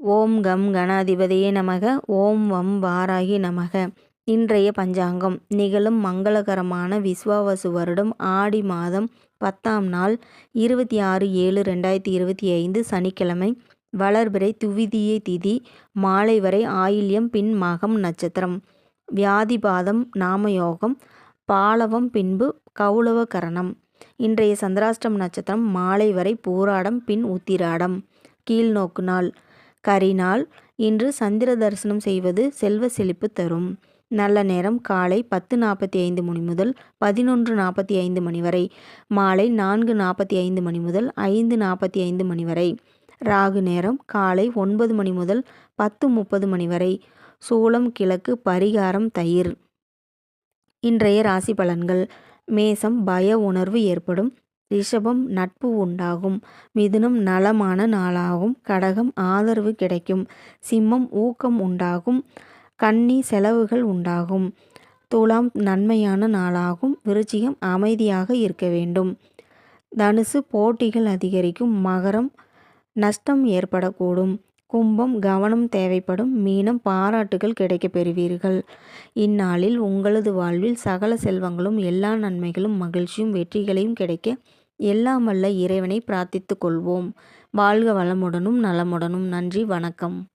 ஓம் come கணாதிபதியே நமக. ஓம் வம் வாராகி நமக. இன்றைய பஞ்சாங்கம். நிகழும் மங்களகரமான விஸ்வாவசு வருடம் ஆடி மாதம் 10ஆம் நாள் 26/7/2025 சனிக்கிழமை. வளர்பிறை துவிதியை திதி மாலை வரை ஆயில்யம் பின் மகம் நட்சத்திரம். வியாதிபாதம் நாமயோகம் பாலவம் பின்பு கௌளவ கரணம். இன்றைய சந்திராஷ்டம் நட்சத்திரம் மாலை வரை பூராடம் பின் உத்திராடம். கீழ்நோக்கு நாள் கரிநாள். இன்று சந்திர தரிசனம் செய்வது செல்வ செழிப்பு தரும். நல்ல நேரம் காலை 10:45 மணி முதல் 11:45 மணி வரை, மாலை 4:45 மணி முதல் 5:45 மணி வரை. ராகு நேரம் காலை 9 மணி முதல் 10:30 மணி வரை. சூலம் கிழக்கு. பரிகாரம் தயிர். இன்றைய ராசி பலன்கள். மேசம் பய உணர்வு ஏற்படும். ரிஷபம் நட்பு உண்டாகும். மிதுனம் நலமான நாளாகும். கடகம் ஆதரவு கிடைக்கும். சிம்மம் ஊக்கம் உண்டாகும். கன்னி செலவுகள் உண்டாகும். துலாம் நன்மையான நாளாகும். விருச்சிகம் அமைதியாக இருக்க வேண்டும். தனுசு போட்டிகள் அதிகரிக்கும். மகரம் நஷ்டம் ஏற்படக்கூடும். கும்பம் கவனம் தேவைப்படும். மீனம் பாராட்டுகள் கிடைக்கப் பெறுவீர்கள். இந்நாளில் உங்களது வாழ்வில் சகல செல்வங்களும் எல்லா நன்மைகளும் மகிழ்ச்சியும் வெற்றிகளையும் கிடைக்க எல்லாம் வல்ல இறைவனை பிரார்த்தித்துக் கொள்வோம். வாழ்க வளமுடனும் நலமுடனும். நன்றி, வணக்கம்.